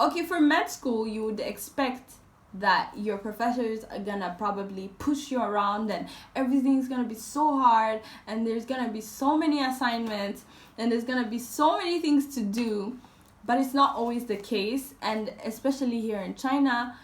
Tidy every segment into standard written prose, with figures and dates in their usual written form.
Okay, for med school, you would expect that your professors are gonna probably push you around and everything's gonna be so hard and there's gonna be so many assignments and there's gonna be so many things to do, but it's not always the case, and especially here in China.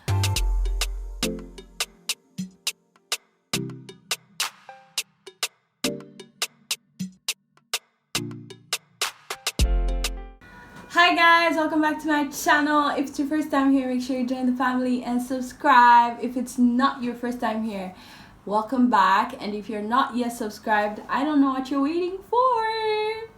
Hi guys, welcome back to my channel. If it's your first time here, make sure you join the family and subscribe. If it's not your first time here, welcome back. And if you're not yet subscribed, I don't know what you're waiting for.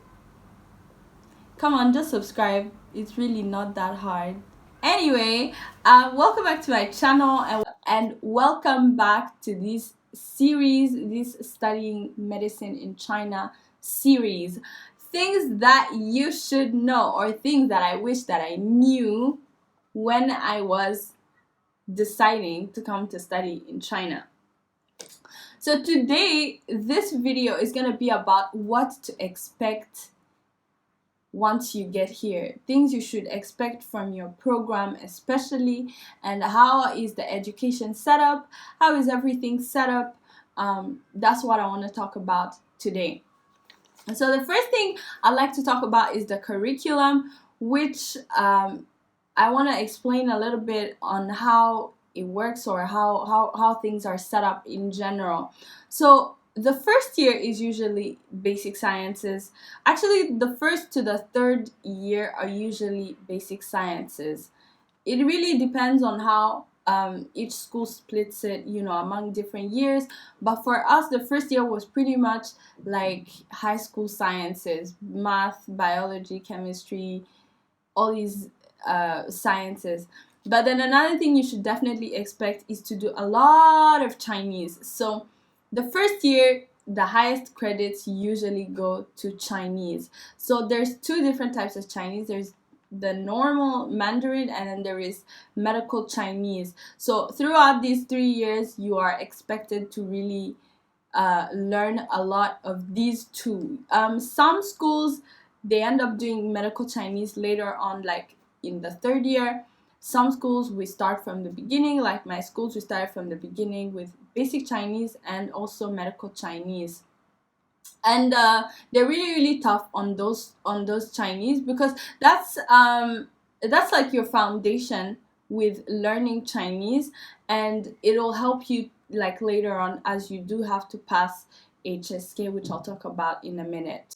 Come on, just subscribe. It's really not that hard. Anyway, welcome back to my channel and welcome back to this series, this Studying Medicine in China series. Things that you should know, or things that I wish that I knew when I was deciding to come to study in China. So today, this video is going to be about what to expect once you get here, things you should expect from your program especially, and how is the education set up, how is everything set up. That's what I want to talk about today. And so the first thing I'd like to talk about is the curriculum, which I want to explain a little bit on how it works, or how things are set up in general. So the first year is usually basic sciences. Actually, the first to the third year are usually basic sciences. It really depends on how each school splits it, among different years. But for us, the first year was pretty much like high school sciences: math, biology, chemistry, all these sciences. But then another thing you should definitely expect is to do a lot of Chinese. So the first year, the highest credits usually go to Chinese. So there's two different types of Chinese. There's the normal Mandarin, and then there is medical Chinese. So throughout these 3 years, you are expected to really learn a lot of these two. Some schools, they end up doing medical Chinese later on, like in the third year. Some schools, we start from the beginning, like my schools, we started from the beginning with basic Chinese and also medical Chinese. And they're really tough on those Chinese, because that's like your foundation with learning Chinese, and it'll help you like later on as you do have to pass HSK, which I'll talk about in a minute.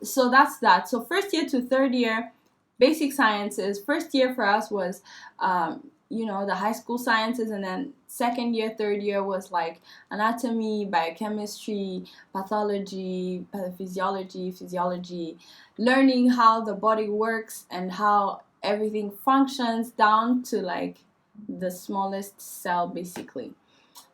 So that's that. So first year to third year, basic sciences. First year for us was the high school sciences, and then second year, third year was like anatomy, biochemistry, pathology, physiology, learning how the body works and how everything functions down to like the smallest cell, basically.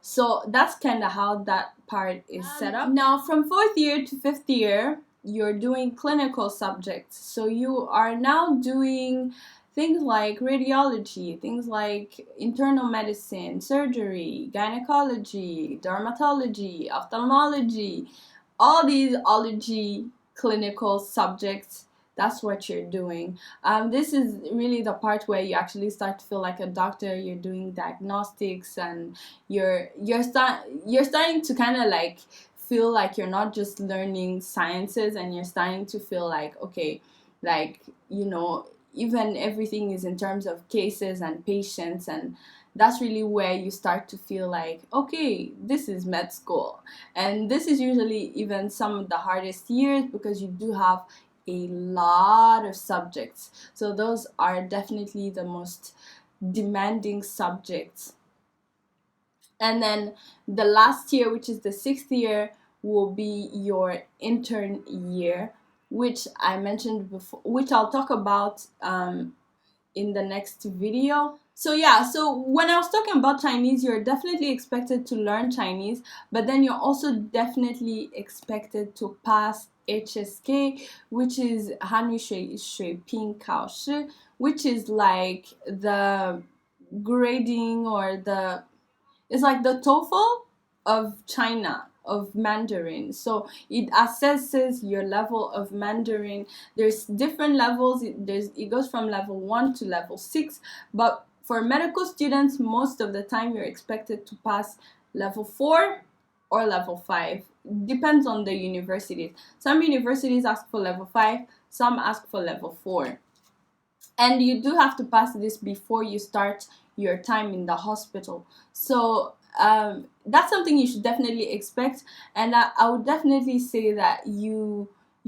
So that's kind of how that part is set up. Now from fourth year to fifth year, you're doing clinical subjects. So you are now doing things like radiology, things like internal medicine, surgery, gynecology, dermatology, ophthalmology, all these ology clinical subjects. That's what you're doing. This is really the part where you actually start to feel like a doctor. You're doing diagnostics, and you're starting to kind of like feel like you're not just learning sciences, and you're starting to feel like, okay, like, even everything is in terms of cases and patients, and that's really where you start to feel like, okay, this is med school. And this is usually even some of the hardest years, because you do have a lot of subjects. So those are definitely the most demanding subjects. And then the last year, which is the sixth year, will be your intern year, which I mentioned before, which I'll talk about in the next video. So yeah, so when I was talking about Chinese, you're definitely expected to learn Chinese, but then you're also definitely expected to pass HSK, which is Hanyu Shui Ping Kao Shi, which is like the grading, or it's like the TOEFL of China. of Mandarin. So it assesses your level of Mandarin. There's different levels. It goes from level 1 to level 6, but for medical students, most of the time you're expected to pass level 4 or level 5. Depends on the universities. Some universities ask for level 5, some ask for level 4. And you do have to pass this before you start your time in the hospital. So that's something you should definitely expect, and I would definitely say that you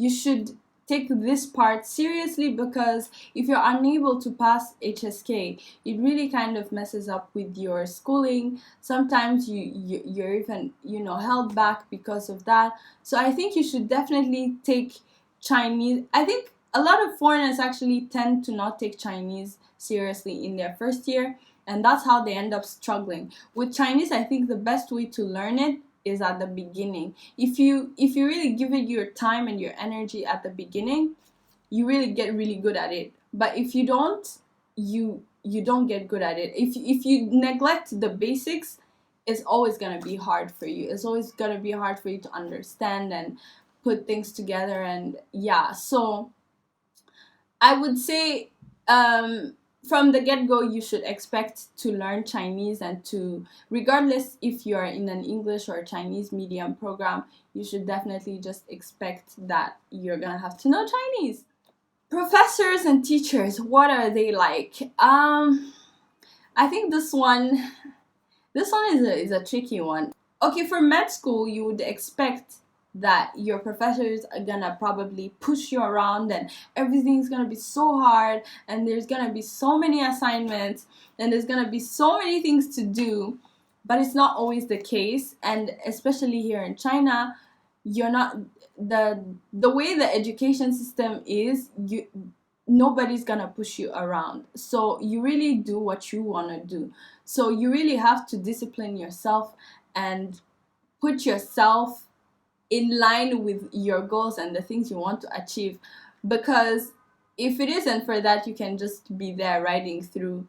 should take this part seriously, because if you're unable to pass HSK, it really kind of messes up with your schooling. Sometimes you're even held back because of that. So I think you should definitely take Chinese. I think a lot of foreigners actually tend to not take Chinese seriously in their first year, and that's how they end up struggling. With Chinese, I think the best way to learn it is at the beginning. If you really give it your time and your energy at the beginning, you really get really good at it. But if you don't, you don't get good at it. If you neglect the basics, it's always going to be hard for you. It's always going to be hard for you to understand and put things together. And yeah, so I would say from the get-go, you should expect to learn Chinese, and to, regardless if you're in an English or Chinese medium program, you should definitely just expect that you're gonna have to know Chinese. Professors and teachers, what are they like? I think this one is a tricky one. Okay, for med school, you would expect that your professors are gonna probably push you around, and everything's gonna be so hard, and there's gonna be so many assignments, and there's gonna be so many things to do. But it's not always the case, and especially here in China, you're not the way the education system is, nobody's gonna push you around. So you really do what you want to do. So you really have to discipline yourself and put yourself in line with your goals and the things you want to achieve. Because if it isn't for that, you can just be there riding through,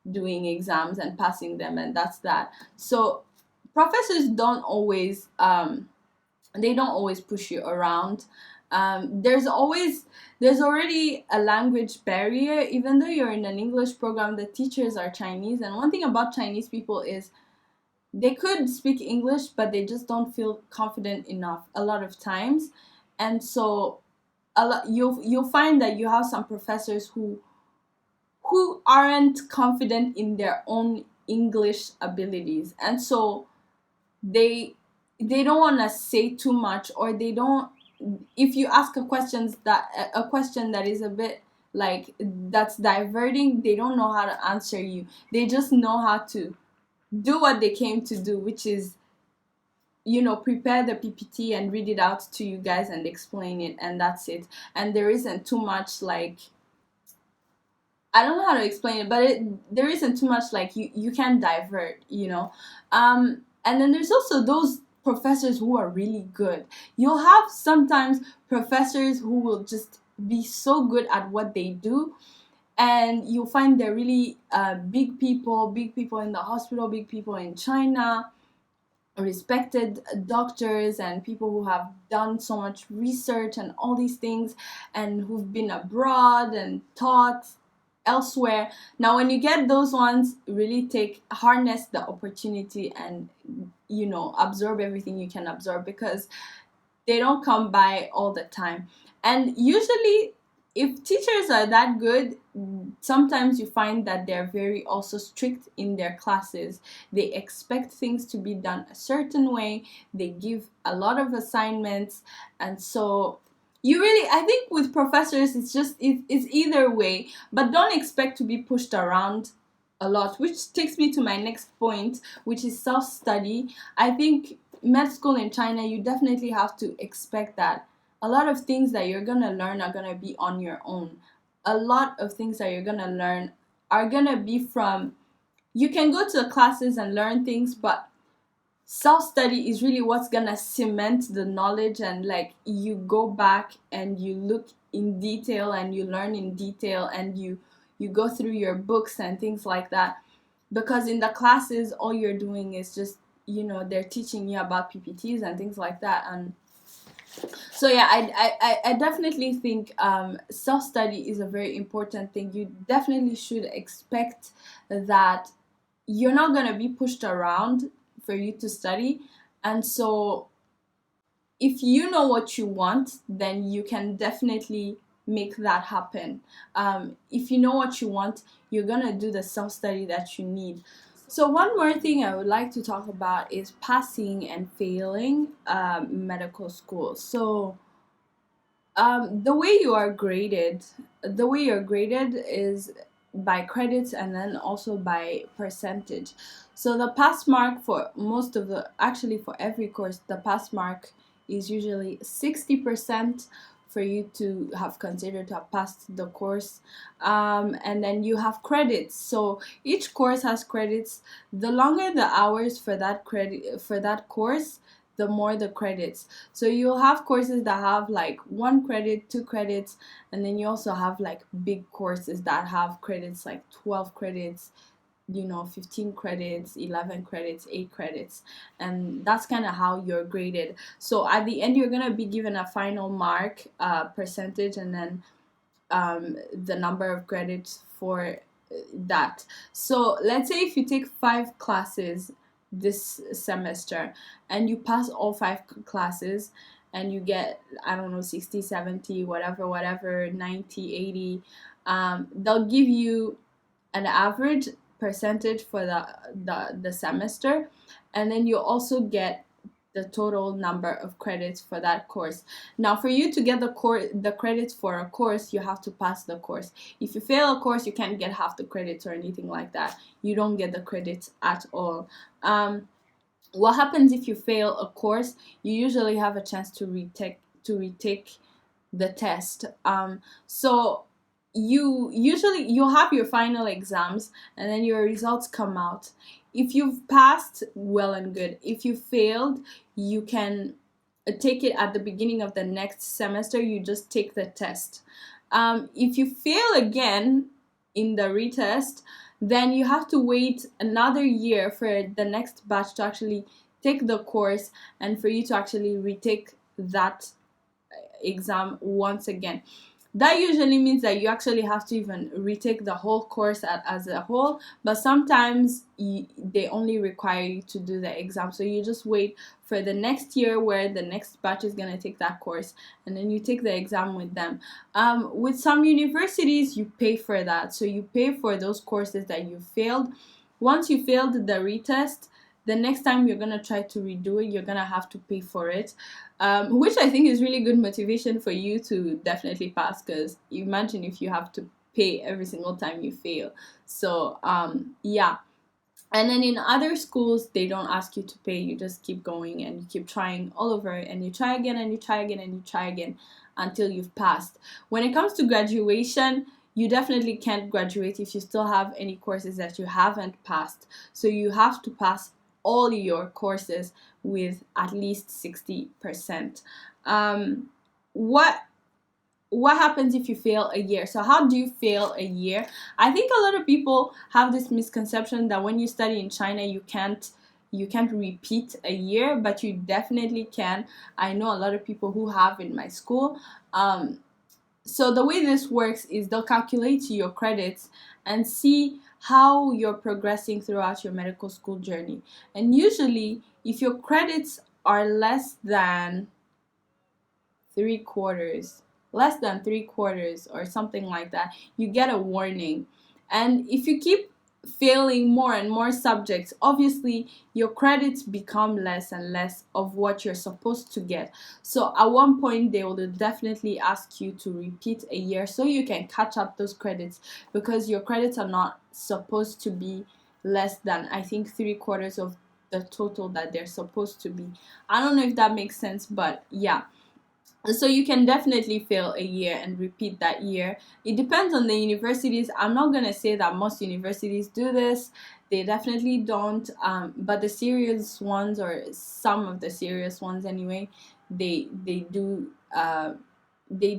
doing exams and passing them, and that's that. So professors don't always they don't always push you around. There's already a language barrier. Even though you're in an English program, the teachers are Chinese, and one thing about Chinese people is they could speak English, but they just don't feel confident enough a lot of times. And so you'll find that you have some professors who aren't confident in their own English abilities, and so they don't want to say too much, or they don't, if you ask a question that is a bit like that's diverting, they don't know how to answer you. They just know how to do what they came to do, which is prepare the PPT and read it out to you guys and explain it, and that's it. And there isn't too much, like, I don't know how to explain it, but there isn't too much, like, you can divert. And then there's also those professors who are really good. You'll have sometimes professors who will just be so good at what they do, and you'll find they're really big people in the hospital, big people in China, respected doctors, and people who have done so much research and all these things, and who've been abroad and taught elsewhere. Now, when you get those ones, really harness the opportunity and absorb everything you can absorb, because they don't come by all the time. And usually, if teachers are that good, sometimes you find that they're very also strict in their classes. They expect things to be done a certain way. They give a lot of assignments, and so I think with professors, it's either way, but don't expect to be pushed around a lot, which takes me to my next point, which is self-study. I think med school in China, you definitely have to expect that a lot of things that you're gonna learn are gonna be on your own. A lot of things that you're gonna learn are gonna be from, you can go to the classes and learn things, but self-study is really what's gonna cement the knowledge, and like you go back and you look in detail and you learn in detail, and you go through your books and things like that. Because in the classes, all you're doing is just they're teaching you about PPTs and things like that. And so yeah, I definitely think self-study is a very important thing. You definitely should expect that you're not going to be pushed around for you to study. And so if you know what you want, then you can definitely make that happen. If you know what you want, you're going to do the self-study that you need. So one more thing I would like to talk about is passing and failing medical school. So the way you're graded is by credits and then also by percentage. So the pass mark for actually for every course, the pass mark is usually 60% for you to have considered to have passed the course. And then you have credits. So each course has credits. The longer the hours for that course, the more the credits. So you'll have courses that have like 1 credit, 2 credits, and then you also have like big courses that have credits like 12 credits, 15 credits, 11 credits, 8 credits. And that's kind of how you're graded. So at the end, you're going to be given a final mark percentage, and then the number of credits for that. So let's say if you take 5 classes this semester and you pass all 5 classes and you get, I don't know, 60, 70, whatever, 90, 80, they'll give you an average percentage for the semester, and then you also get the total number of credits for that course. Now, for you to get the credits for a course, you have to pass the course. If you fail a course, you can't get half the credits or anything like that. You don't get the credits at all. What happens if you fail a course? You usually have a chance to retake the test. So you'll have your final exams, and then your results come out. If you've passed, well and good. If you failed, you can take it at the beginning of the next semester. You just take the test. If you fail again in the retest, then you have to wait another year for the next batch to actually take the course and for you to actually retake that exam once again. That usually means that you actually have to even retake the whole course as a whole, but sometimes they only require you to do the exam. So you just wait for the next year where the next batch is going to take that course, and then you take the exam with them. With some universities, you pay for that. So you pay for those courses that you failed. Once you failed the retest, the next time you're going to try to redo it, you're going to have to pay for it, which I think is really good motivation for you to definitely pass, because imagine if you have to pay every single time you fail. So yeah. And then in other schools, they don't ask you to pay. You just keep going and you keep trying all over, and you try again and you try again and you try again until you've passed. When it comes to graduation, you definitely can't graduate if you still have any courses that you haven't passed. So you have to pass all your courses with at least 60%. What happens if you fail a year? So how do you fail a year? I think a lot of people have this misconception that when you study in China, you can't repeat a year, but you definitely can. I know a lot of people who have in my school. So the way this works is they'll calculate your credits and see how you're progressing throughout your medical school journey. And usually, if your credits are less than 3/4, or something like that, you get a warning. And if you keep failing more and more subjects, obviously your credits become less and less of what you're supposed to get. So at one point they will definitely ask you to repeat a year so you can catch up those credits, because your credits are not supposed to be less than, I think, 3/4 of the total that they're supposed to be. I don't know if that makes sense, but yeah. So you can definitely fail a year and repeat that year. It depends on the universities. I'm not going to say that most universities do this. They definitely don't. But the serious ones, or some of the serious ones anyway, they do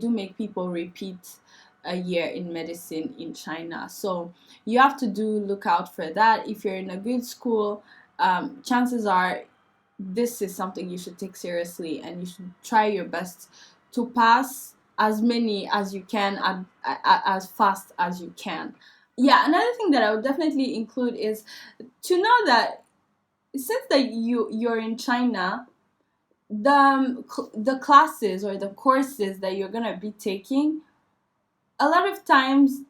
make people repeat a year in medicine in China. So you have to look out for that. If you're in a good school chances are this is something you should take seriously, and you should try your best to pass as many as you can as fast as you can. Yeah, another thing that I would definitely include is to know that since that you're in China, the classes or the courses that you're gonna be taking, a lot of times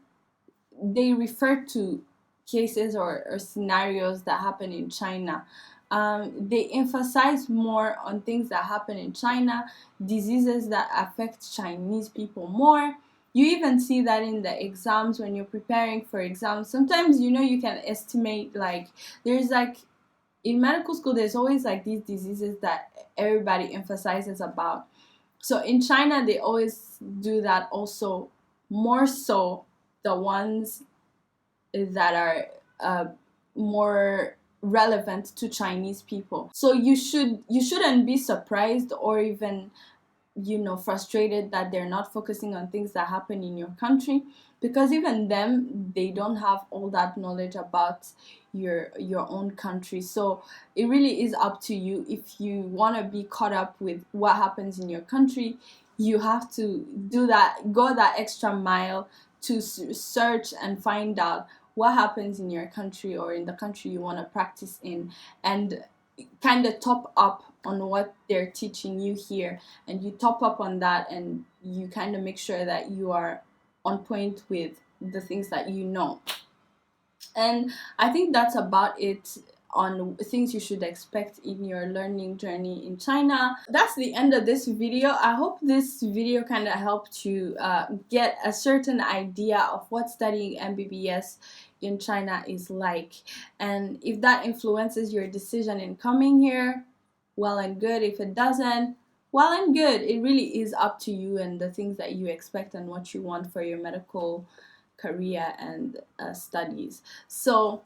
they refer to cases or scenarios that happen in China. They emphasize more on things that happen in China, diseases that affect Chinese people more. You even see that in the exams when you're preparing for exams. Sometimes, you can estimate, like, there's like, in medical school, there's always like these diseases that everybody emphasizes about. So in China, they always do that also, more so the ones that are more relevant to Chinese people. So you shouldn't be surprised or even frustrated that they're not focusing on things that happen in your country, because even them, they don't have all that knowledge about your own country. So it really is up to you. If you want to be caught up with what happens in your country, you have to go that extra mile to search and find out what happens in your country or in the country you want to practice in, and kind of top up on what they're teaching you here, and you top up on that, and you kind of make sure that you are on point with the things that you know. And I think that's about it on things you should expect in your learning journey in China. That's the end of this video. I hope this video kind of helped you get a certain idea of what studying MBBS in China is like. And if that influences your decision in coming here, well and good. If it doesn't, well and good. It really is up to you and the things that you expect and what you want for your medical career and studies. So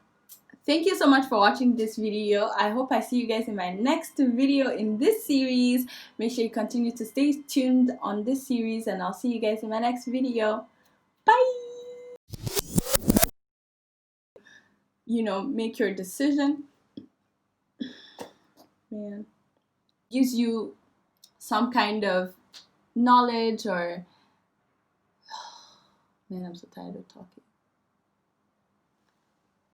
thank you so much for watching this video. I hope I see you guys in my next video in this series. Make sure you continue to stay tuned on this series, and I'll see you guys in my next video. Bye. Make your decision. Man, gives you some kind of knowledge, or man, I'm so tired of talking.